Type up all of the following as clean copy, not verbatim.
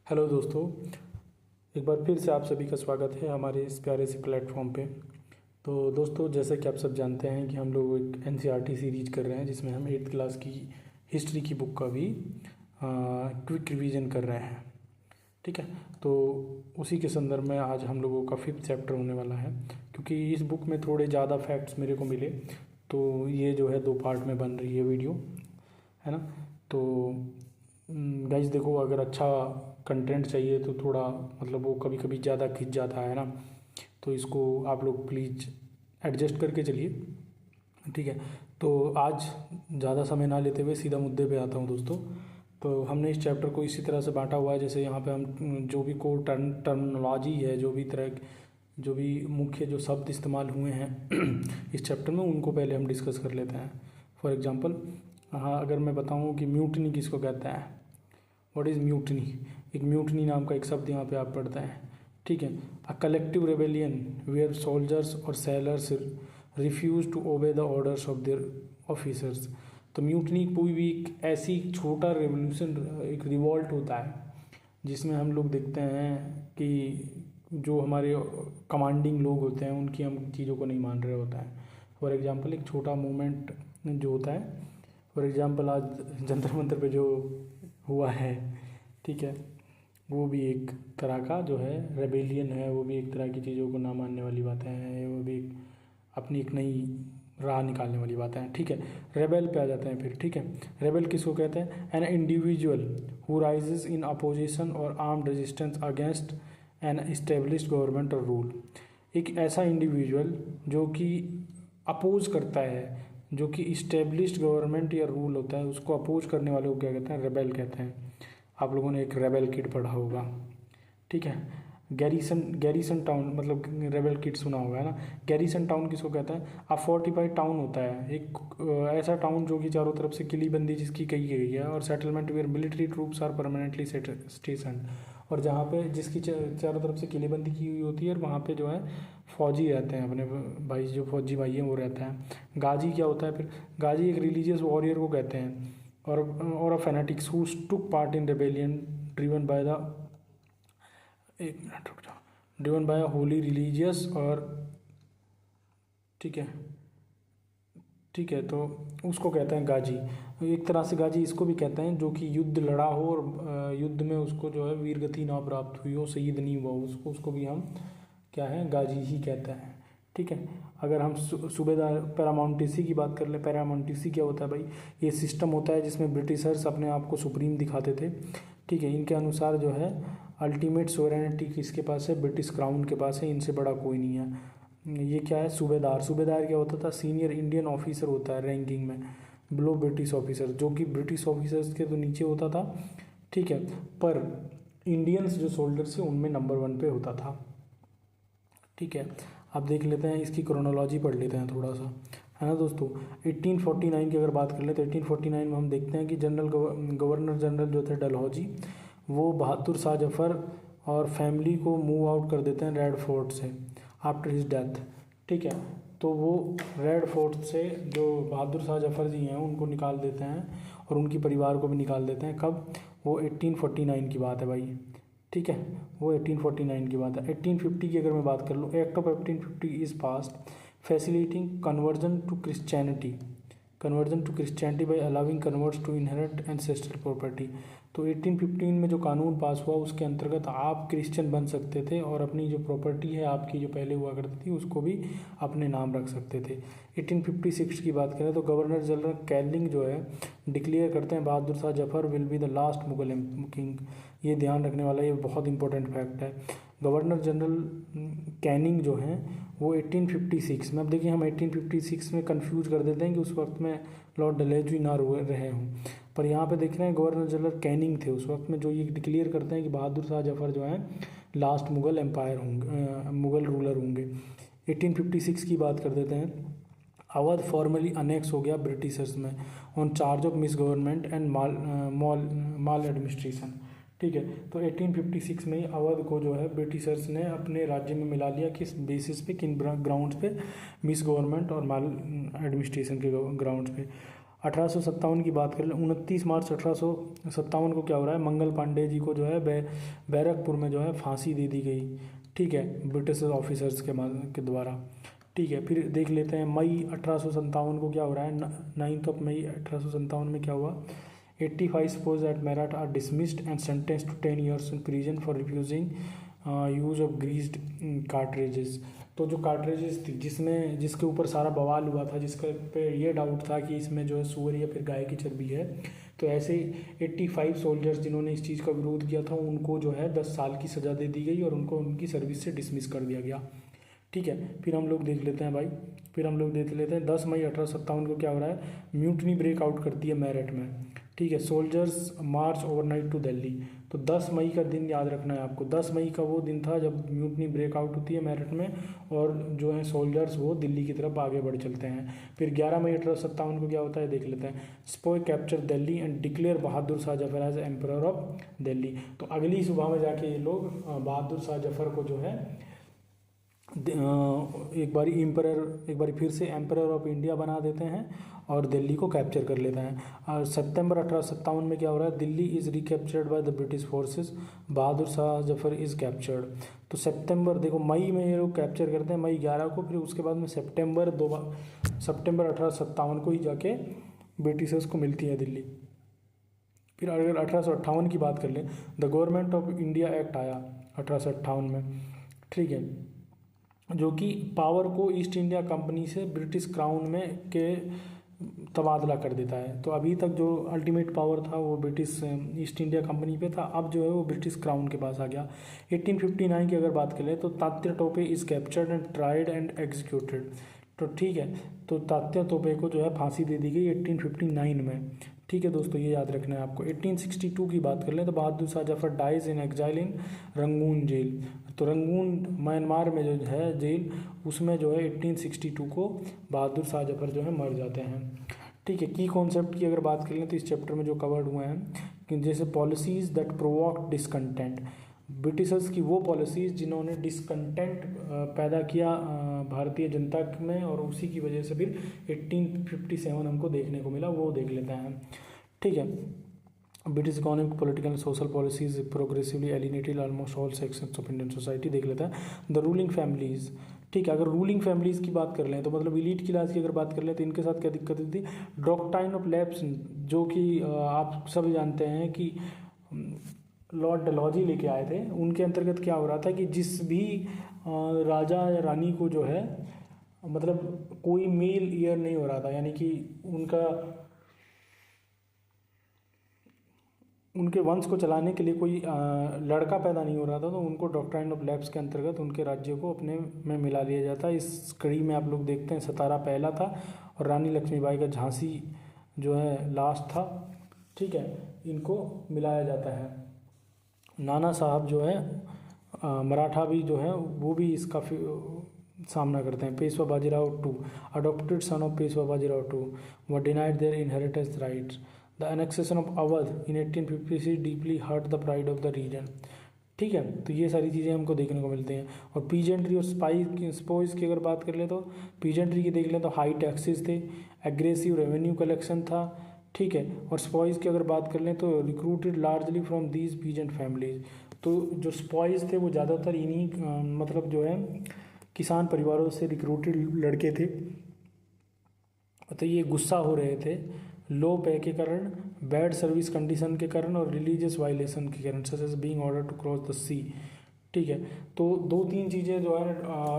Hello दोस्तों, एक बार फिर से आप सभी का स्वागत है हमारे इस प्यारे से प्लेटफॉर्म पे। तो दोस्तों, जैसे कि आप सब जानते हैं कि हम लोग एक एनसीईआरटी सीरीज कर रहे हैं जिसमें हम 8th क्लास की हिस्ट्री की बुक का भी क्विक रिवीजन कर रहे हैं। ठीक है, तो उसी के संदर्भ में आज हम लोगों का 5th चैप्टर होने वाला है। क्योंकि इस बुक में थोड़े ज़्यादा फैक्ट्स मेरे को मिले, तो ये जो है 2 पार्ट में बन रही है वीडियो, है ना। तो गाइस देखो, अगर अच्छा कंटेंट चाहिए तो थोड़ा मतलब वो कभी कभी ज़्यादा खिंच जाता है ना, तो इसको आप लोग प्लीज़ एडजस्ट करके चलिए। ठीक है, तो आज ज़्यादा समय ना लेते हुए सीधा मुद्दे पे आता हूँ दोस्तों। तो हमने इस चैप्टर को इसी तरह से बांटा हुआ है, जैसे यहाँ पे हम जो भी कोर टर्मिनोलॉजी है, जो भी मुख्य जो शब्द इस्तेमाल हुए हैं इस चैप्टर में, उनको पहले हम डिस्कस कर लेते हैं। फॉर एग्जांपल, हाँ, अगर मैं बताऊँ कि म्यूटनी किसको कहते हैं, व्हाट इज़ म्यूटनी। एक म्यूटनी नाम का एक शब्द यहाँ पे आप पढ़ते हैं। ठीक है, a collective rebellion where soldiers और sailors refuse to obey the orders of their officers. तो म्यूटनी कोई भी एक ऐसी छोटा रेवोल्यूशन, एक रिवॉल्ट होता है जिसमें हम लोग देखते हैं कि जो हमारे कमांडिंग लोग होते हैं उनकी हम चीज़ों को नहीं मान रहे होता है। फॉर एग्जांपल, एक छोटा मूवमेंट जो होता है, फॉर एग्जांपल आज जंतर मंतर पे जो हुआ है, ठीक है, वो भी एक तरह का जो है रेबेलियन है, वो भी एक तरह की चीज़ों को ना मानने वाली बातें हैं, वो भी अपनी एक नई राह निकालने वाली बातें हैं। ठीक है, रेबेल पे आ जाते हैं फिर। ठीक है, रेबेल किसको कहते हैं? An individual who rises in opposition और armed resistance against an established government और रूल। एक ऐसा इंडिविजुअल जो कि अपोज करता है, जो कि इस्टेब्लिश्ड गवर्नमेंट या रूल होता है, उसको अपोज करने वाले को क्या कहते हैं? रेबेल कहते हैं। आप लोगों ने एक रेबेल किड पढ़ा होगा। ठीक है, गैरिसन टाउन, मतलब रेबेल किड सुना होगा, है ना। गैरिसन टाउन किसको कहते हैं? अ फोर्टिफाइड टाउन होता है, एक ऐसा टाउन जो कि चारों तरफ से किलीबंदी जिसकी कही गई है, और settlement where military troops are permanently station, और जहाँ पे जिसकी चारों तरफ से किलीबंदी की हुई होती है, और वहाँ पे जो है फौजी रहते हैं, अपने भाई जो फौजी भाई हैं वो रहते हैं। गाजी क्या होता है फिर? गाजी एक रिलीजियस वॉरियर को कहते हैं, और a fanatics who took part in rebellion driven by the, एक मिनट रुक जाओ, ड्रिवन बाय होली रिलीजियस, और ठीक है, ठीक है, तो उसको कहते हैं गाजी। एक तरह से गाजी इसको भी कहते हैं जो कि युद्ध लड़ा हो और युद्ध में उसको जो है वीरगति ना प्राप्त हुई हो, शहीद नहीं हुआ, उसको भी हम क्या है? गाजी ही कहते हैं। ठीक है, अगर हम सूबेदार पैरामाउंटेसी की बात कर ले, पैरामाउंटेसी क्या होता है भाई? ये सिस्टम होता है जिसमें ब्रिटिशर्स अपने आप को सुप्रीम दिखाते थे। ठीक है, इनके अनुसार जो है अल्टीमेट सोवरेनिटी किसके पास है? ब्रिटिश क्राउन के पास है, इनसे बड़ा कोई नहीं है। ये क्या है? सूबेदार। सूबेदार क्या होता था? सीनियर इंडियन ऑफिसर होता है रैंकिंग में, बिलो ब्रिटिश ऑफिसर, जो कि ब्रिटिश ऑफिसर्स के तो नीचे होता था। ठीक है, पर इंडियंस जो सोल्जर्स थे उनमें नंबर 1 पे होता था। ठीक है, आप देख लेते हैं, इसकी क्रोनोलॉजी पढ़ लेते हैं थोड़ा सा, है ना दोस्तों। 1849 की अगर बात कर ले तो 1849 में हम देखते हैं कि गवर्नर जनरल जो थे डलहौजी, वो बहादुर शाह जफ़र और फैमिली को मूव आउट कर देते हैं रेड फोर्ट से आफ्टर हिज डेथ। ठीक है, तो वो रेड फोर्ट से जो बहादुर शाह जफ़र जी हैं उनको निकाल देते हैं, और उनकी परिवार को भी निकाल देते हैं। कब? वो 1849 की बात है भाई। ठीक है, वो 1849 की बात है। 1850 की अगर मैं बात कर लूँ, act of 1850 is passed facilitating conversion to Christianity by allowing converts to inherit ancestral property. तो 1815 में जो कानून पास हुआ उसके अंतर्गत आप क्रिश्चियन बन सकते थे, और अपनी जो प्रॉपर्टी है आपकी जो पहले हुआ करती थी उसको भी अपने नाम रख सकते थे। 1856 की बात करें तो गवर्नर जनरल कैलिंग जो है डिक्लेयर करते हैं Bahadur Shah Zafar will be the last Mughal king. ये ध्यान रखने वाला ये बहुत इंपॉर्टेंट फैक्ट है। गवर्नर जनरल कैनिंग जो हैं वो 1856 में, अब देखिए हम 1856 में कंफ्यूज कर देते हैं कि उस वक्त में लॉर्ड डलहौजी ना रहे हों, पर यहाँ पे देख रहे हैं गवर्नर जनरल कैनिंग थे उस वक्त में, जो ये डिक्लेयर करते हैं कि बहादुर शाह जफर जो हैं लास्ट मुगल एम्पायर होंगे, मुगल रूलर होंगे। 1856 की बात कर देते हैं। अवध फॉर्मली अनेक्स हो गया ब्रिटिशर्स में on charge of miss government and mall administration. ठीक है, तो 1856 में ही अवध को जो है ब्रिटिशर्स ने अपने राज्य में मिला लिया। किस बेसिस पे, किन ग्राउंड्स पे? मिस गवर्नमेंट और माल एडमिनिस्ट्रेशन के ग्राउंड्स पे। 1857 की बात करें, 29 मार्च 1857 को क्या हो रहा है, मंगल पांडे जी को जो है बैरकपुर में जो है फांसी दे दी गई। ठीक है, ब्रिटिश ऑफिसर्स के द्वारा। ठीक है, फिर देख लेते हैं मई 1857 को क्या हो रहा है, 9 मई 1857 में क्या हुआ, 85 sepoys at Meerut are dismissed and sentence to 10 years in prison for refusing use of greased cartridges. तो जो कार्ट्रेजेस थी जिसके ऊपर सारा बवाल हुआ था, जिसके पे ये डाउट था कि इसमें जो है सूअर या फिर गाय की चर्बी है, तो ऐसे 85 सोल्जर्स जिन्होंने इस चीज़ का विरोध किया था उनको जो है 10 साल की सज़ा दे दी गई और उनको उनकी सर्विस से डिसमिस कर दिया गया। ठीक है, फिर हम लोग देख लेते हैं भाई, फिर हम लोग देख लेते हैं 10 मई 1857 को क्या हो रहा है, म्यूटनी ब्रेकआउट करती है मेरठ में। ठीक है, soldiers march overnight to Delhi. तो 10 मई का दिन याद रखना है आपको, 10 मई का वो दिन था जब म्यूटनी ब्रेकआउट होती है मेरठ में और जो है सोल्जर्स वो दिल्ली की तरफ आगे बढ़ चलते हैं। फिर 11 मई 1857 को क्या होता है देख लेते हैं, sepoy capture Delhi and declare Bahadur Shah Zafar as emperor of Delhi. तो अगली सुबह में जाके ये लोग बहादुर शाह जफर को जो है एक बारी फिर से एम्परर ऑफ इंडिया बना देते हैं और दिल्ली को कैप्चर कर लेते हैं। और सितंबर 1857 में क्या हो रहा है, Delhi is recaptured bye the British forces, Bahadur Shah Zafar is captured. तो सितंबर देखो, मई में ये लोग कैप्चर करते हैं मई 11 को, फिर उसके बाद में सितंबर 1857 को ही जाके ब्रिटिशर्स को मिलती है दिल्ली। फिर अगर 1858 की बात कर लें, the government of India act आया 1858 में। ठीक है, जो कि पावर को ईस्ट इंडिया कंपनी से ब्रिटिश क्राउन में के तबादला कर देता है। तो अभी तक जो अल्टीमेट पावर था वो ब्रिटिश ईस्ट इंडिया कंपनी पे था, अब जो है वो ब्रिटिश क्राउन के पास आ गया। 1859 की अगर बात करें तो Tatya Tope is captured and tried and executed. तो ठीक है, तो तात्या टोपे को जो है फांसी दे दी गई 1859 में। ठीक है दोस्तों, ये याद रखना है आपको। 1862 की बात कर लें तो Bahadur Shah Zafar dies in exile in Rangoon jail. तो रंगून म्यांमार में जो है जेल, उसमें जो है 1862 को बहादुर शाह जफर जो है मर जाते हैं। ठीक है, की कॉन्सेप्ट की अगर बात कर लें तो इस चैप्टर में जो कवर्ड हुए हैं कि जैसे policies that provoke discontent, Britishers की वो पॉलिसीज़ जिन्होंने डिसकंटेंट पैदा किया भारतीय जनता में, और उसी की वजह से फिर 1857 हमको देखने को मिला, वो देख लेते हैं। ठीक है, British economic political and social policies progressively alienated almost all sections of Indian society, देख लेते हैं। द रूलिंग फैमिलीज़, ठीक है, अगर रूलिंग फैमिलीज़ की बात कर लें तो मतलब इलीट क्लास की अगर बात कर लें तो इनके साथ क्या दिक्कत थी, डॉक्ट्राइन ऑफ लैप्स, जो कि आप सब जानते हैं कि लॉर्ड डलहौजी लेके आए थे। उनके अंतर्गत क्या हो रहा था कि जिस भी राजा या रानी को जो है मतलब कोई मेल ईयर नहीं हो रहा था, यानी कि उनके वंश को चलाने के लिए कोई लड़का पैदा नहीं हो रहा था, तो उनको डॉक्ट्राइन ऑफ लैप्स के अंतर्गत उनके राज्य को अपने में मिला लिया जाता है। इस कड़ी में आप लोग देखते हैं सतारा पहला था और रानी लक्ष्मीबाई का झांसी जो है लास्ट था। ठीक है, इनको मिलाया जाता है। नाना साहब जो है मराठा भी जो है वो भी इसका सामना करते हैं। Peshwa Bajirao two, adopted son of Peshwa Bajirao two, were denied their inheritance rights. The annexation of Awadh in 1856 deeply hurt the pride of the region. ठीक है, तो ये सारी चीज़ें हमको देखने को मिलती हैं। और पीजेंट्री और स्पॉइस की अगर बात कर ले तो पीजेंट्री की देख लें तो हाई टैक्सेस थे, एग्रेसिव रेवेन्यू कलेक्शन था। ठीक है, और स्पॉइस की अगर बात कर लें तो recruited largely from these peasant families. तो जो स्पॉइस थे वो ज़्यादातर इन्हीं मतलब जो है किसान परिवारों से रिक्रूटेड लड़के थे। तो ये गुस्सा हो रहे थे लो पे के कारण, बैड सर्विस कंडीशन के कारण और रिलीजियस वायलेशन के कारण, such as being order to cross the sea. ठीक है, तो 2-3 चीज़ें जो है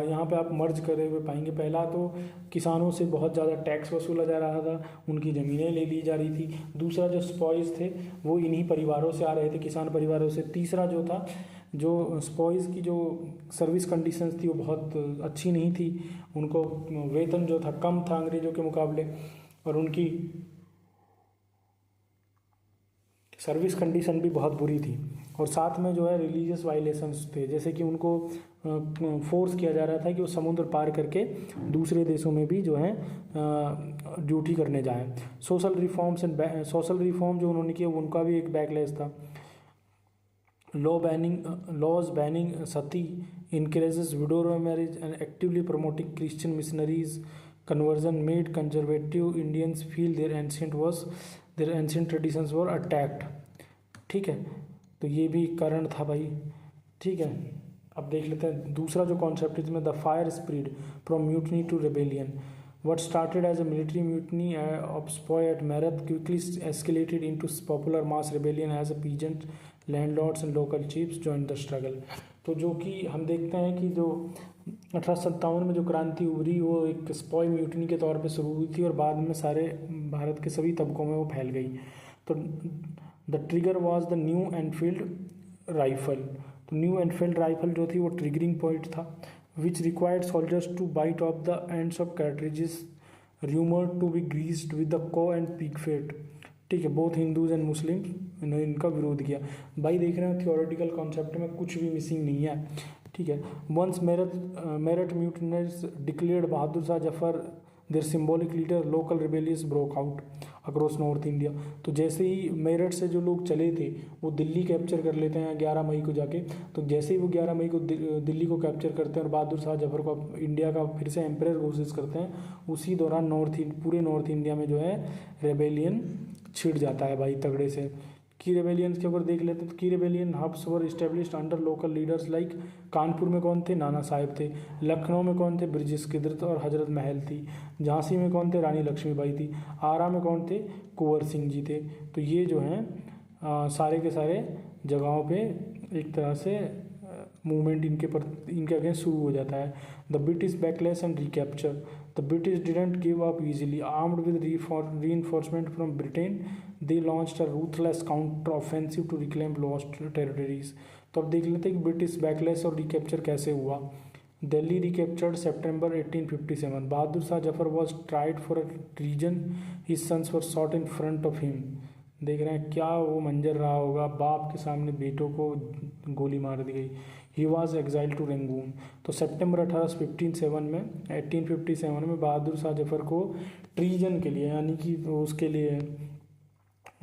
यहाँ पे आप मर्ज करे हुए पाएंगे। पहला तो किसानों से बहुत ज़्यादा टैक्स वसूला जा रहा था, उनकी ज़मीनें ले ली जा रही थी। दूसरा जो स्पॉइस थे वो इन्हीं परिवारों से आ रहे थे, किसान परिवारों से। तीसरा जो था, जो स्पॉइस की जो सर्विस कंडीशंस थी वो बहुत अच्छी नहीं थी, उनको वेतन जो था कम था अंग्रेज़ों के मुकाबले, और उनकी सर्विस कंडीशन भी बहुत बुरी थी। और साथ में जो है रिलीजियस वायलेशंस थे, जैसे कि उनको फोर्स किया जा रहा था कि वो समुद्र पार करके दूसरे देशों में भी जो है ड्यूटी करने जाएं। सोशल रिफॉर्म जो उन्होंने किया उनका भी एक बैकलैश था। Laws banning sati, encourages widow marriage and actively promoting Christian missionaries conversion made conservative Indians feel their ancient traditions were attacked। ठीक है, तो ये भी कारण था भाई। ठीक है, अब देख लेते हैं दूसरा जो कॉन्सेप्ट है इसमें, the fire spread from mutiny to rebellion. What started as a military mutiny of Spoy at Marath quickly escalated into popular mass rebellion as a peasant landlords and local chiefs joined the struggle। तो जो कि हम देखते हैं कि जो 1857 में जो क्रांति उभरी वो एक स्पॉय म्यूटनी के तौर पे शुरू हुई थी और बाद में सारे भारत के सभी तबकों में वो फैल गई। तो the trigger was the new Enfield rifle. तो न्यू एनफील्ड राइफल जो थी वो ट्रिगरिंग पॉइंट था, which required soldiers to bite off the ends of cartridges rumored to be greased with the cow and pig fat। ठीक है, both Hindus and Muslim ने इनका विरोध किया। भाई देख रहे हैं थियोरेटिकल कॉन्सेप्ट में कुछ भी मिसिंग नहीं है। ठीक है, once Meerut mutineers declared Bahadur Shah Zafar their symbolic leader, local rebellious broke out across north India. तो जैसे ही मेरठ से जो लोग चले थे वो दिल्ली कैप्चर कर लेते हैं 11 मई को जाके। तो जैसे ही वो 11 मई को दिल्ली को कैप्चर करते हैं और बहादुर शाह जफर को इंडिया का फिर से एम्परर घोषित करते हैं, उसी दौरान पूरे नॉर्थ इंडिया में जो है रेबेलियन छिड़ जाता है भाई तगड़े से। की रेबेलियंस के ऊपर देख लेते हैं तो की rebellion hubs were established under local leaders like Kanpur में कौन थे, नाना साहिब थे। लखनऊ में कौन थे, ब्रिजेश किदरत और हजरत महल थी। झांसी में कौन थे, रानी लक्ष्मीबाई थी। आरा में कौन थे, कुंवर सिंह जी थे। तो ये जो हैं सारे के सारे जगहों पे एक तरह से मूवमेंट इनके अगेंस्ट शुरू हो जाता है। The British backlash and recapture. The British didn't give up easily, armed with reinforcement from Britain they launched a ruthless counter offensive to reclaim lost territories. तो अब देख लेते हैं कि ब्रिटिश बैकलैश और रिकैप्चर कैसे हुआ। दिल्ली रिकैप्चर्ड सितंबर 1857। Bahadur Shah Zafar was tried for a treason, his sons were shot in front of him. देख रहे हैं क्या वो मंजर रहा होगा, बाप के सामने बेटों को गोली मार दी गई। He was exile to Rangoon. तो सितंबर 1857 में बहादुर शाह जफर को ट्रीजन के लिए, यानी कि उसके लिए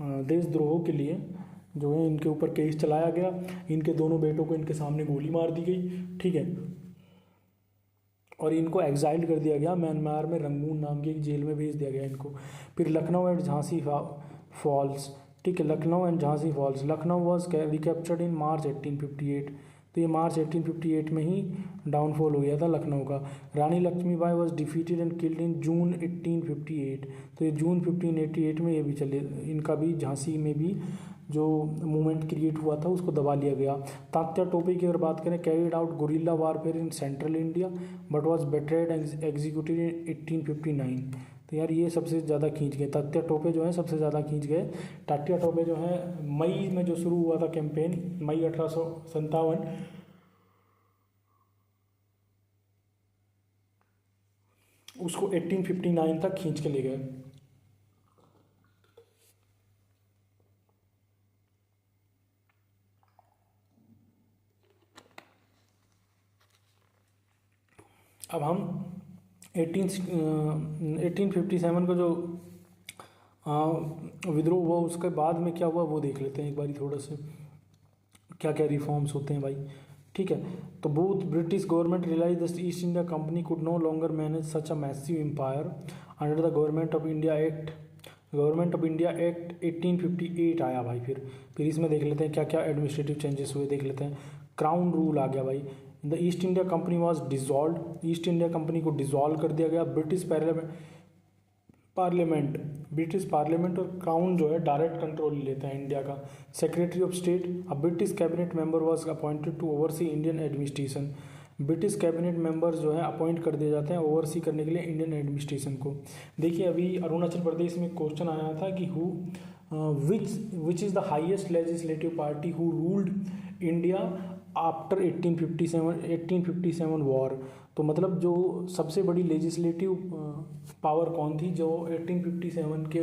देशद्रोह के लिए जो है इनके ऊपर केस चलाया गया। इनके दोनों बेटों को इनके सामने गोली मार दी गई। ठीक है, और इनको एग्जाइल कर दिया गया म्यांमार में, रंगून नाम की एक जेल में भेज दिया गया इनको। फिर लखनऊ एंड झांसी फॉल्स। ठीक है, Lucknow and Jhansi falls. Lucknow was recaptured in March 1858। तो ये मार्च 1858 में ही डाउनफॉल हो गया था लखनऊ का। Rani Lakshmibai was defeated and killed in June 1858। तो ये जून 1588 में ये भी चले, इनका भी झांसी में भी जो मूवमेंट क्रिएट हुआ था उसको दबा लिया गया। तात्या टोपे की अगर बात करें, carried out guerrilla warfare in central India but was betrayed and executed in 1859। तो यार ये सबसे ज़्यादा खींच गए, तात्या टोपे जो है सबसे ज़्यादा खींच गए। तात्या टोपे जो है मई में जो शुरू हुआ था कैंपेन, मई 1857, उसको 1859 तक खींच के ले गए। अब हम 1857 का जो विद्रोह हुआ उसके बाद में क्या हुआ वो देख लेते हैं एक बारी थोड़ा से, क्या क्या रिफॉर्म्स होते हैं भाई। ठीक है, तो both British government realise the East India company could no longer manage such a massive empire under the government of India act 1858 आया भाई। फिर इसमें देख लेते हैं क्या क्या एडमिनिस्ट्रेटिव चेंजेस हुए, देख लेते हैं। क्राउन रूल आ गया भाई। The East India company was dissolve. East India company को डिजॉल्व कर दिया गया। ब्रिटिश पार्लियामेंट और क्राउन जो है डायरेक्ट कंट्रोल लेता है इंडिया का। Secretary of state, a British cabinet member was appointed to oversee Indian administration. British cabinet members जो है अपॉइंट कर दिए जाते हैं ओवरसी करने के लिए इंडियन एडमिनिस्ट्रेशन को। देखिए अभी अरुणाचल प्रदेश में क्वेश्चन आया था कि which is the highest legislative party who ruled India after 1857 war. तो मतलब जो सबसे बड़ी लेजिस्लेटिव पावर कौन थी जो 1857 के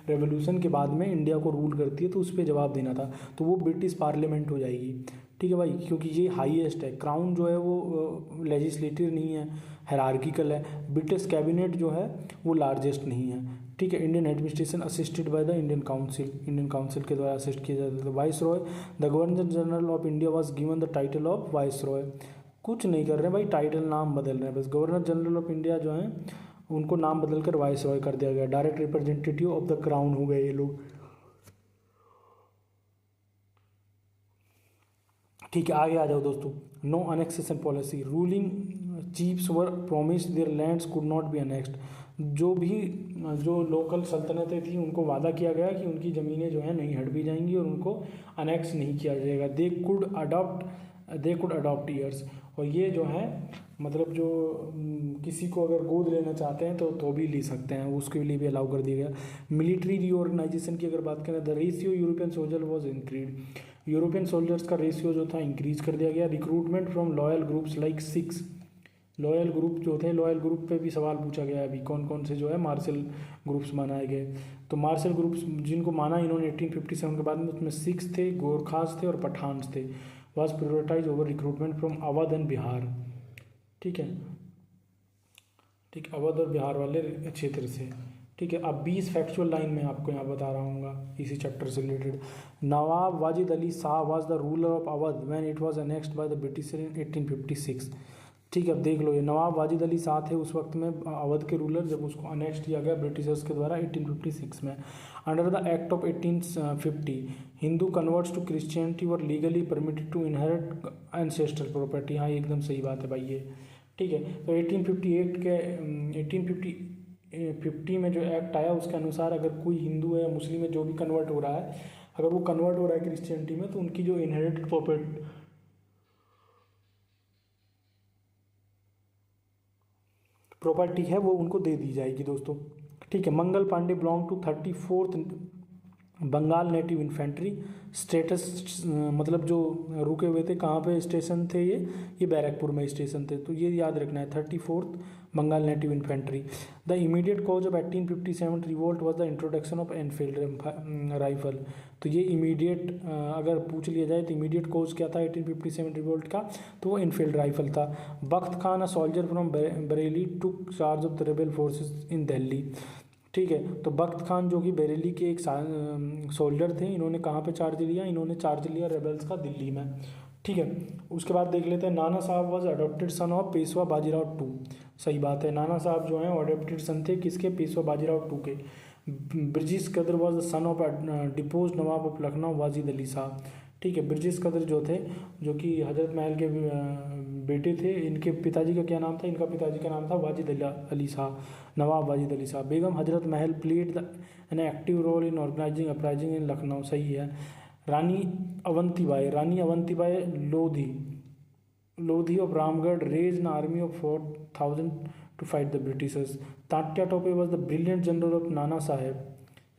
रेवोल्यूशन के बाद में इंडिया को रूल करती है, तो उस पर जवाब देना था। तो वो ब्रिटिश पार्लियामेंट हो जाएगी। ठीक है भाई, क्योंकि ये हाईएस्ट है। क्राउन जो है वो लेजिस्लेटिव नहीं है, हायरार्किकल है। ब्रिटिश कैबिनेट जो है वो लार्जेस्ट नहीं है। ठीक है, Indian administration assisted by the Indian council के द्वारा असिस्ट किया जाता था। Vice Roy, the governor general of India was given the title of vice Roy. कुछ नहीं कर रहे हैं भाई, टाइटल नाम बदल रहे हैं बस। गवर्नर जनरल ऑफ इंडिया जो हैं उनको नाम बदल कर वाइसरॉय कर दिया गया, direct representative of the crown हो गए ये लोग। ठीक है, आगे आ जाओ दोस्तों। No annexation policy, ruling chiefs were promise their lands could not be annexed. जो लोकल सल्तनतें थी उनको वादा किया गया कि उनकी ज़मीनें जो हैं नहीं हट भी जाएंगी और उनको अनेक्स नहीं किया जाएगा। They could adopt years. और ये जो है मतलब जो किसी को अगर गोद लेना चाहते हैं तो भी ले सकते हैं, उसके लिए भी अलाउ कर दिया गया। मिलिट्री रीऑर्गेनाइजेशन की अगर बात करें, the ratio European soldier was increase. European soldiers का रेशियो जो था इंक्रीज कर दिया गया। Recruitment from loyal groups like six. Loyal group जो थे, लॉयल ग्रुप पे भी सवाल पूछा गया अभी कौन कौन से जो है मार्शल ग्रुप्स बनाए गए। तो मार्शल ग्रुप्स जिनको माना इन्होंने 1857 के बाद में, उसमें सिक्स थे, गोरखास थे और पठान्स थे। Was prioritise over recruitment from Awadh and Bihar. ठीक है, ठीक, अवध और बिहार वाले क्षेत्र से। ठीक है, अब 20 फैक्चुअल लाइन में आपको यहाँ बता रहा हूँ इसी चैप्टर से related. Nawab Wajid Ali Shah was the ruler of Awadh when it was annexed bye the British in 1856। ठीक है, अब देख लो, ये नवाब वाजिद अली शाह थे उस वक्त में अवध के रूलर, जब उसको अनेक्स्ट किया गया ब्रिटिशर्स के द्वारा 1856 में। Under the act of 1850 Hindu converts to Christianity were legally permitted to inherit ancestral property. हाँ, एकदम सही बात है भाई ये। ठीक है, तो 1858 के 1850 में जो एक्ट आया उसके अनुसार अगर कोई हिंदू है या मुस्लिम है जो भी कन्वर्ट हो रहा है, अगर वो कन्वर्ट हो रहा है क्रिश्चियनिटी में, तो उनकी जो इनहेरिटेड प्रॉपर्टी है वो उनको दे दी जाएगी दोस्तों। ठीक है, Mangal Pandey belong to 34th Bengal native infantry. Status मतलब जो रुके हुए थे, कहाँ पे स्टेशन थे ये बैरकपुर में स्टेशन थे, तो ये याद रखना है, 34th Bengal native infantry. The immediate cause of 1857 revolt was the introduction of Enfield rifle. तो ये इमीडिएट अगर पूछ लिया जाए तो इमीडिएट कॉज क्या था 1857 रिवोल्ट का, तो वो एनफील्ड राइफल था। Bakht Khan a soldier from Bareilly took charge of the rebel forces in Delhi. ठीक है, तो बख्त खान जो कि बरेली के एक सोल्जर थे, इन्होंने कहाँ पे चार्ज लिया, इन्होंने चार्ज लिया रेबल्स का दिल्ली में। ठीक है, उसके बाद देख लेते हैं, Nana Sahab was adopted son of Peshwa Bajirao two. सही बात है, नाना साहब जो हैं अडॉप्टेड सन थे किसके, पेशवा बाजीराव टू के। ब्रिजेश कदर was the son of depots Nawab of Lucknow Wajid Ali Shah. ठीक है, ब्रिजेश कदर जो थे, जो कि हजरत महल के बेटे थे, इनके पिताजी का क्या नाम था, इनका पिताजी का नाम था वाजिद अली शाह, नवाब Wajid Ali Shah. Begum Hazrat Mahal played an active role in organising uprising in Lucknow. सही है। Rani Avantibai Lodhi of Ramgarh raise an army of 4000 to fight the Britishers. Tatya Tope was the brilliant general of Nana Sahib.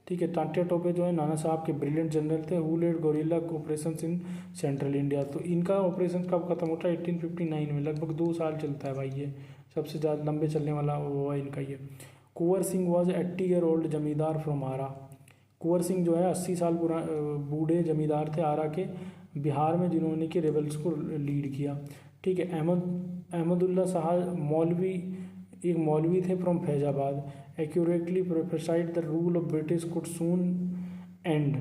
ठीक है, तात्या टोपे जो है नाना साहब के ब्रिलियंट जनरल थे। Who led guerrilla operation in central India. तो इनका ऑपरेशन कब खत्म होता है, 1859 में, लगभग 2 साल चलता है भाई ये, सबसे ज़्यादा लंबे चलने वाला वो है इनका ये। Kunwar Singh was 80 year old zamindar from आरा। कुंवर सिंह जो है 80 साल बूढ़े जमींदार थे आरा के, बिहार में, जिन्होंने कि रेबल्स को लीड किया। ठीक है, अहमदुल्ला शाह मौलवी, एक मौलवी थे from Faizabad. Accurately prophesied the rule of British could soon and.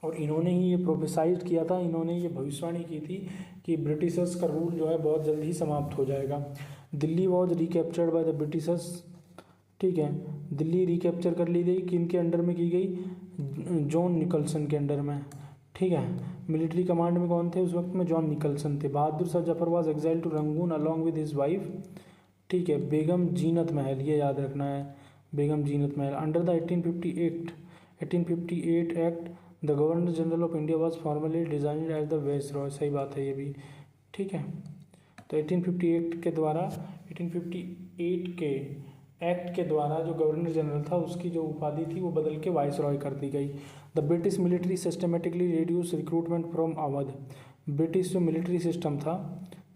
और इन्होंने ही ये प्रोफेसाइड किया था, इन्होंने ये भविष्यवाणी की थी कि ब्रिटिशर्स का रूल जो है बहुत जल्द ही समाप्त हो जाएगा। Delhi was recaptured by the Britishers. ठीक है, दिल्ली रिकैप्चर कर ली गई, किनके अंडर में की गई, जॉन निकल्सन के अंडर में। ठीक है, मिलिट्री कमांड में कौन थे उस वक्त में, जॉन निकल्सन थे। Bahadur Shah Zafar was exile to Rangoon along with his wife. ठीक है, बेगम जीनत महल, ये याद रखना है, Begum Zeenat Mahal. Under the 1858 act the governor general of India was formally designed as the viceroy. सही बात है ये भी। ठीक है, तो 1858 के द्वारा, 1858 के एक्ट के द्वारा जो गवर्नर जनरल था उसकी जो उपाधि थी वो बदल के वाइसरॉय कर दी गई। The British military systematically reduce recruitment from Awadh. British जो मिलिट्री सिस्टम था,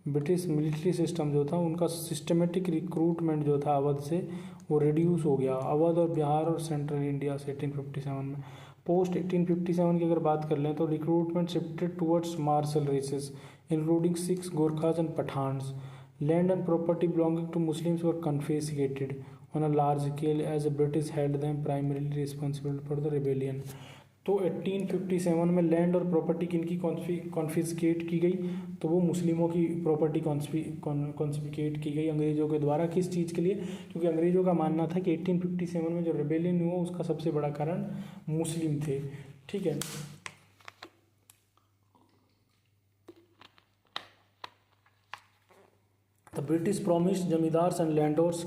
ब्रिटिश मिलिट्री सिस्टम जो था उनका सिस्टमेटिक रिक्रूटमेंट जो था अवध से वो रिड्यूस हो गया, अवध और बिहार और सेंट्रल इंडिया से 1857 में। पोस्ट 1857 की अगर बात कर लें तो recruitment shifted towards martial races including Sikhs Gurkhas and Pathans. Land and property belonging to Muslims were confiscated on a large scale as the British held them primarily responsible for the rebellion. तो 1857 में लैंड और property किनकी confiscate की गई, तो वो मुस्लिमों की प्रॉपर्टी कॉन्फिस्केट की गई अंग्रेज़ों के द्वारा। किस चीज़ के लिए? क्योंकि अंग्रेज़ों का मानना था कि 1857 में जो रेबेलियन हुआ उसका सबसे बड़ा कारण मुस्लिम थे। ठीक है। The British promise zamindars and landlords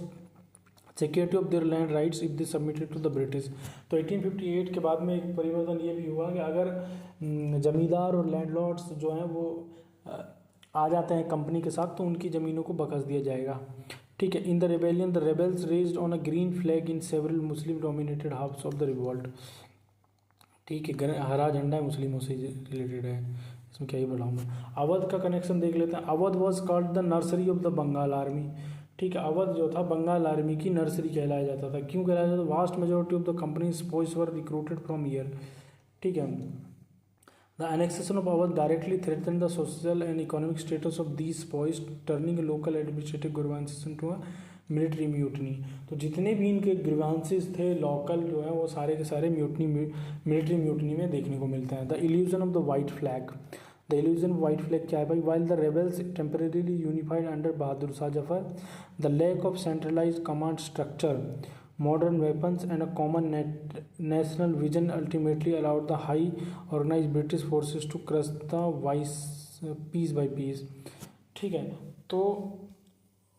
security of their land rights if they submitted to the British. तो 1858 के बाद में एक परिवर्तन ये भी हुआ कि अगर जमींदार और लैंडलॉर्ड्स जो हैं वो आ जाते हैं कंपनी के साथ तो उनकी ज़मीनों को बख्श दिया जाएगा। ठीक है। In the rebellion the rebels raised on a green flag in several Muslim dominated halves of the revolt. ठीक है। हरा झंडा है, मुस्लिमों से रिलेटेड है, इसमें क्या ही बढ़ाऊंगा। अवध का कनेक्शन देख लेते हैं। Awadh was called the nursery of the Bengal army. ठीक है। अवध जो था बंगाल आर्मी की नर्सरी कहलाया जाता था। क्यों कहलाया जाता था? Vast majority of the company sepoys were recruited from ईयर। ठीक है। The annexation of Awadh directly threaten the social and economic status of these sepoys turning local administrative grievances into a military mutiny. तो जितने भी इनके ग्रीवांसेस थे local जो है वो सारे के सारे मिलिट्री म्यूटनी में देखने को मिलते हैं। The illusion of the white flag. The illusion white flag क्या है भाई? While the rebels temporarily unified under Bahadur Shah Zafar, the lack of centralised command structure, modern weapons and a common national vision ultimately allowed the high organized British forces to crush the piece by piece. ठीक है। तो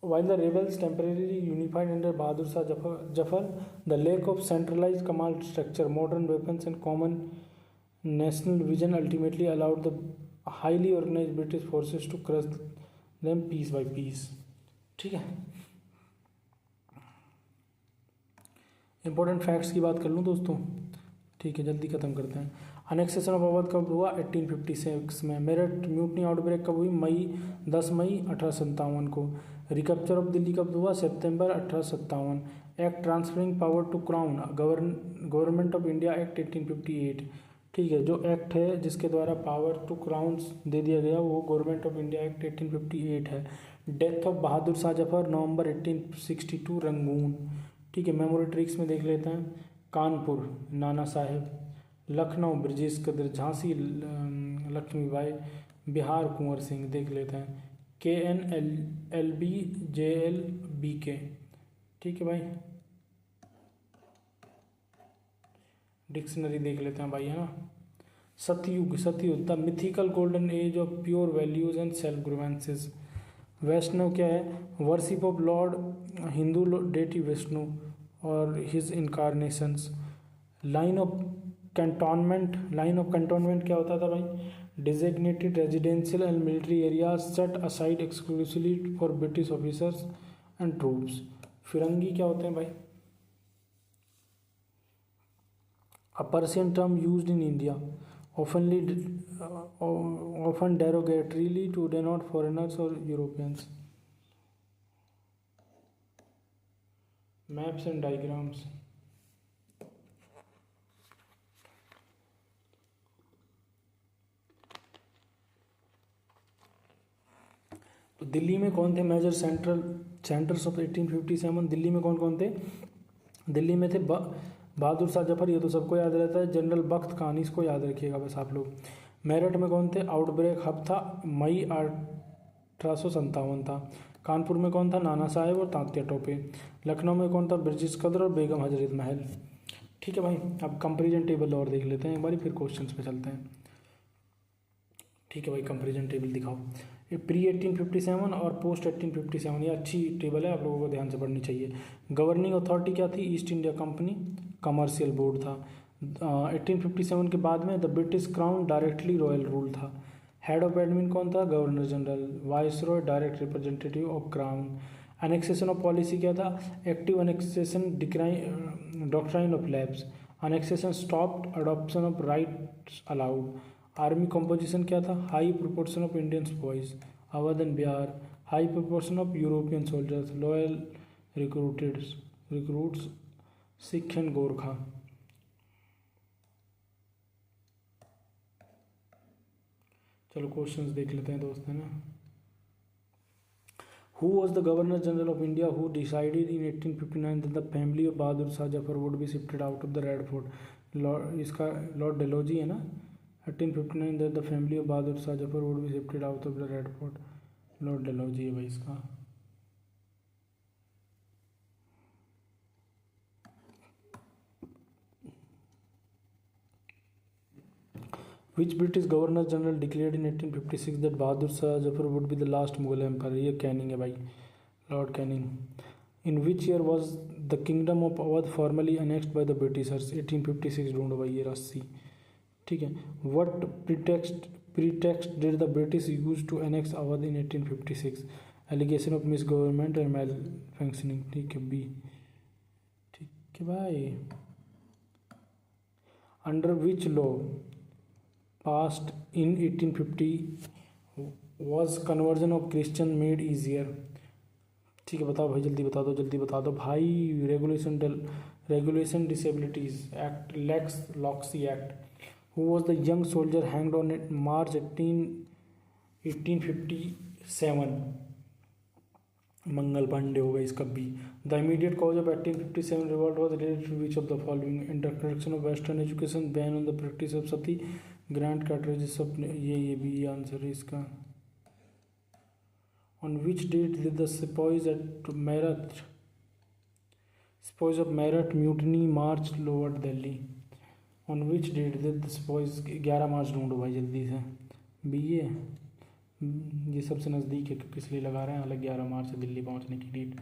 while the rebels temporarily unified under Bahadur Shah Jafar, the lack of centralized command structure, modern weapons and common national vision ultimately allowed the highly organized British forces to crush them piece by piece. ठीक है। Important facts की बात कर लूँ दोस्तों। ठीक है, जल्दी ख़त्म करते हैं। अनेक्सेशन ऑफ अवध कब हुआ? 1856 में। मेरठ म्यूटनी आउटब्रेक कब हुई? 10 मई 1857 को। रिकैप्चर ऑफ दिल्ली कब हुआ? सितंबर 1857। Act transferring power to crown government of India act 1858। ठीक है। जो एक्ट है जिसके द्वारा पावर टू क्राउन दे दिया गया वो गवर्नमेंट ऑफ इंडिया एक्ट 1858 है। Death of Bahadur Shah Zafar November 1862 Rangoon. ठीक है। मेमोरी ट्रिक्स में देख लेते हैं। कानपुर नाना साहेब, लखनऊ ब्रजेश कदर, झांसी लक्ष्मीबाई, बिहार कुंवर सिंह देख लेते हैं। KNLB JLBK। ठीक है भाई, डिक्शनरी देख लेते हैं भाई, है ना। Satyug the mythical golden age of pure values and self grievances. Vaishnav क्या है? Worship of lord Hindu deity Vishnu और his incarnations. Line of cantonment क्या होता था भाई? Designated residential and military area set aside exclusively for British officers and troops. Firangi क्या होते हैं भाई? A Persian term used in India often derogatorily to denote foreigners or Europeans. Maps and diagrams. तो दिल्ली में कौन थे मेजर सेंटर्स ऑफ 1857? दिल्ली में कौन कौन थे? दिल्ली में थे बहादुर शाह जफर, ये तो सबको याद रहता है। जनरल बख्त खान, इसको याद रखिएगा बस आप लोग। मेरठ में कौन थे? आउटब्रेक हब था, मई 1857 था। कानपुर में कौन था? नाना साहेब और तात्या टोपे। लखनऊ में कौन था? ब्रिजेश कदर और बेगम हजरत महल। ठीक है भाई, अब कंपेरिजन टेबल और देख लेते हैं एक बार, फिर क्वेश्चंस पे चलते हैं। ठीक है भाई, कंपेरिजन टेबल दिखाओ। ये प्री 1857 और पोस्ट 1857, ये अच्छी टेबल है, आप लोगों को ध्यान से पढ़नी चाहिए। गवर्निंग अथॉरिटी क्या थी? East India company commercial board था। 1857 के बाद में the British crown directly royal rule था। हेड ऑफ एडमिन कौन था? Governor general. Viceroy direct representative of crown. Annexation of policy क्या था? Active annexation doctrine of labs. Annexation stopped, adoption of rights allowed. Army composition क्या था? High proportion of Indian boys, Awadh and Bihar. High proportion of European soldiers, loyal recruits, Sikh and Gorkha. चलो questions देख लेते हैं दोस्त, है ना। Who was the Governor General of India who decided in 1859 that the family of Bahadur Shah Jafar would be shifted out of the Red Fort? Lord इसका Lord Dalhousie है ना। 1859 that the family of Bahadur Shah Zafar would be shifted out of the red fort. Lord Dalhousie है भाई इसका। Which British Governor General declared in 1856 that Bahadur Shah Zafar would be the last Mughal emperor? ये Canning है भाई, Lord Canning. In which year was the kingdom of Awadh formally annexed by the Britishers? 1856 ढूंढो भाई, ये 80। ठीक है। What pretext did the British use to annex Awadh in 1856? Allegation of misgovernment and malfunctioning। ठीक है, B. ठीक है भाई। Under which law passed in 1850 was conversion of Christian made easier? ठीक है, बताओ भाई, जल्दी बता दो, जल्दी बता दो भाई। Regulation disabilities act, lex loci act. Who was the young soldier hanged on March 1857? Mangal Pandey होगा इसका B. The immediate cause of 1857 revolt was related to which of the following? Introduction of western education, ban on the practice of sati, grant cartridge, सब। ये भी answer है इसका। On which date did the sepoys of Meerut mutiny march lower Delhi? On which date did the sepoys? 11 मार्च ढूंढो भाई जल्दी से। B ये सबसे नज़दीक है क्योंकि इसलिए लगा रहे हैं, हालांकि 11 मार्च से दिल्ली पहुंचने की डेट।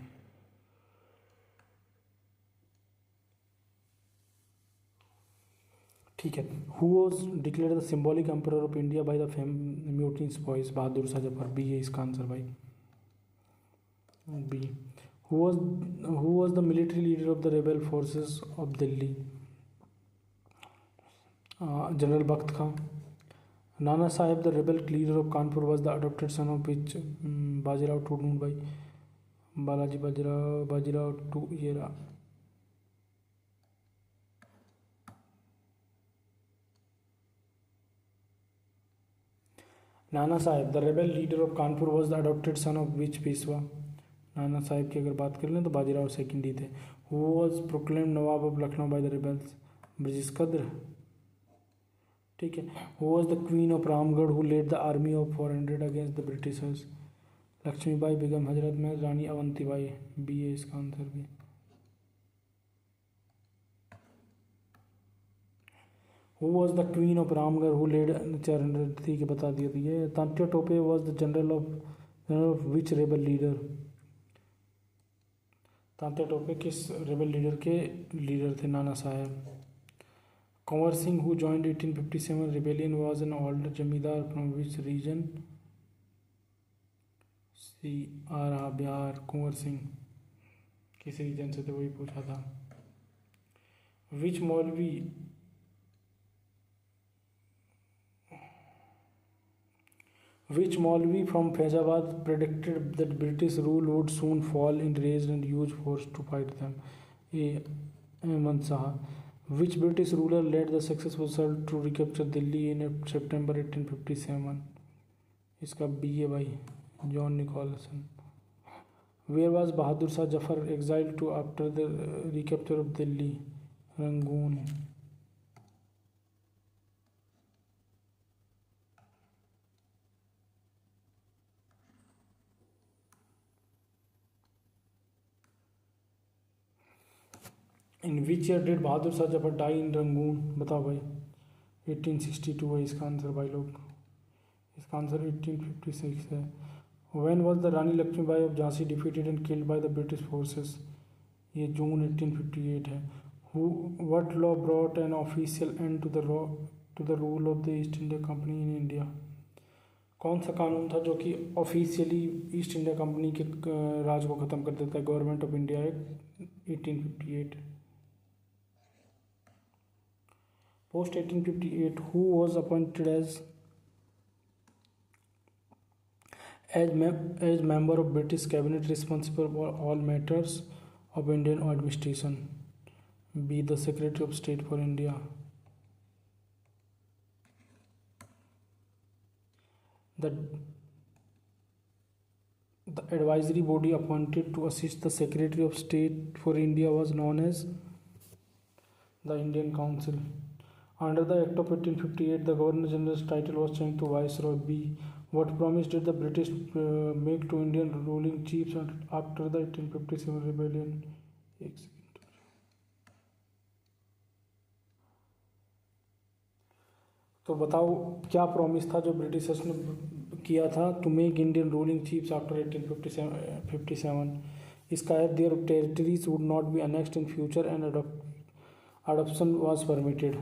ठीक है। Who was declared the symbolic emperor of India by the mutiny sepoys? Bahadur Shah Zafar. B है इसका आंसर भाई, B. Who was the military leader of the rebel forces of Delhi? General Bakht Khan। Nana Sahib, the rebel leader of Kanpur, was the adopted son of which? Bajirao Tudun भाई, Balaji Bajirao to ये रहा। Nana Sahib, the rebel leader of Kanpur, was the adopted son of which Peshwa? Nana Sahib की अगर बात कर लें तो Bajirao second ही थे। Who was proclaimed Nawab of Lucknow by the rebels? Brijesh Qadr. ठीक है। Who was the queen of Ramgarh who led the army of 400 against the Britishers? Lakshmibai Begum, Hazrat Mahal, Rani Avantibai. B है इसका आंसर भी। Who was the queen of Ramgarh who led 400? ठीक है, बता दिया था ये। Tatya Tope was the general of which rebel leader? Tatya Tope किस रेबल लीडर के लीडर थे? Nana Saheb. Kunwar Singh who joined 1857 rebellion was an old zamindar from which region? C आ रहा बिहार। कुंवर सिंह किस रीजन से थे वही पूछा था। विच मौलवी Which Maulvi from Faizabad predicted that British rule would soon fall in rage and use force to fight them? A. Ahmad Shah. Which British ruler led the successful assault to recapture Delhi in September 1857? इसका B है भाई, John Nicholson. Where was Bahadur Shah Zafar exiled to after the recapture of Delhi? Rangoon। In which year did Bahadur Shah Zafar die in Rangoon? बताओ भाई। 1862 है इसका answer भाई लोग। इसका आंसर 1856 है। When was the Rani Lakshmibai of Jhansi defeated and killed by the British forces? ये जून 1858 है। Who what law brought an official end to the rule of the East India company in India? कौन सा कानून था जो कि ऑफिशियली ईस्ट इंडिया कंपनी के राज को ख़त्म कर देता है? Government of India act 1858। Post 1858, who was appointed as member of British cabinet responsible for all matters of Indian administration? B. The Secretary of State for India. The advisory body appointed to assist the Secretary of State for India was known as? The Indian council. Under the Act of 1858, the Governor General's title was changed to Viceroy. B. What promise did the British make to Indian ruling chiefs after the 1857 rebellion? एक second. तो बताओ क्या promise था जो Britishers ने किया था to make Indian ruling chiefs after 1857। इसका है their territories would not be annexed in future and adoption was permitted.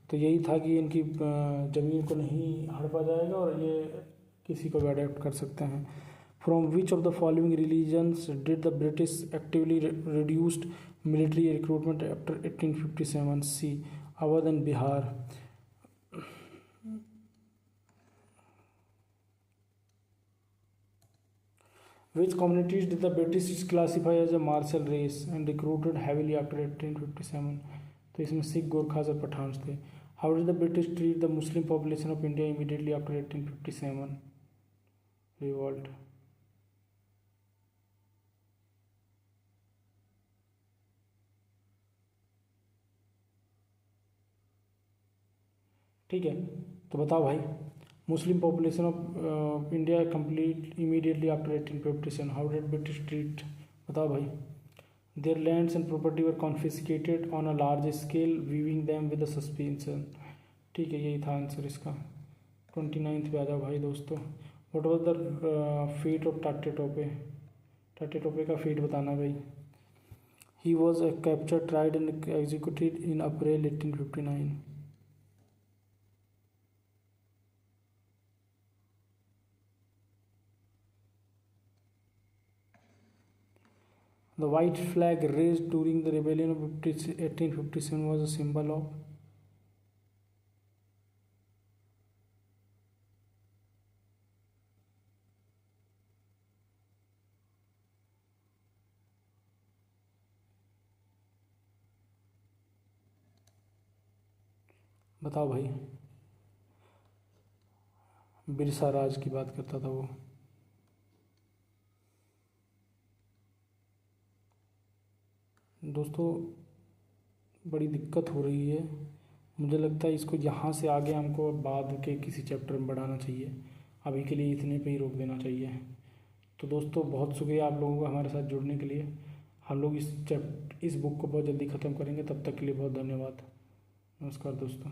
तो यही था कि इनकी ज़मीन को नहीं हड़पा जाएगा और ये किसी को भी अडेप्ट कर सकते हैं। From which of the following religions did the British actively reduced military recruitment after 1857? C Awadh and Bihar. Which communities did the British classify as a martial race and recruited heavily after 1857? तो इसमें सिख, गोरखास और पठान्स थे। How did the British treat the Muslim population of India immediately after 1857 revolt? ठीक है, तो बताओ भाई, Muslim population of India complete immediately after 1857, how did British treat? बताओ भाई। There lands and property were confiscated on a large scale weaving them with suspension. ठीक है, यही था आंसर इसका। 29th पे आ जाओ भाई दोस्तों। What was the fate of Tatya Tope? Tatya Tope का फेट बताना भाई। He was capture tried and executed in April 1859। The white flag raised during the rebellion of 1857 was a symbol of? बताओ भाई। बिरसा राज की बात करता था वो। दोस्तों बड़ी दिक्कत हो रही है, मुझे लगता है इसको यहाँ से आगे हमको बाद के किसी चैप्टर में बढ़ाना चाहिए। अभी के लिए इतने पे ही रोक देना चाहिए। तो दोस्तों बहुत शुक्रिया आप लोगों का हमारे साथ जुड़ने के लिए। हम लोग इस बुक को बहुत जल्दी ख़त्म करेंगे, तब तक के लिए बहुत धन्यवाद। नमस्कार दोस्तों।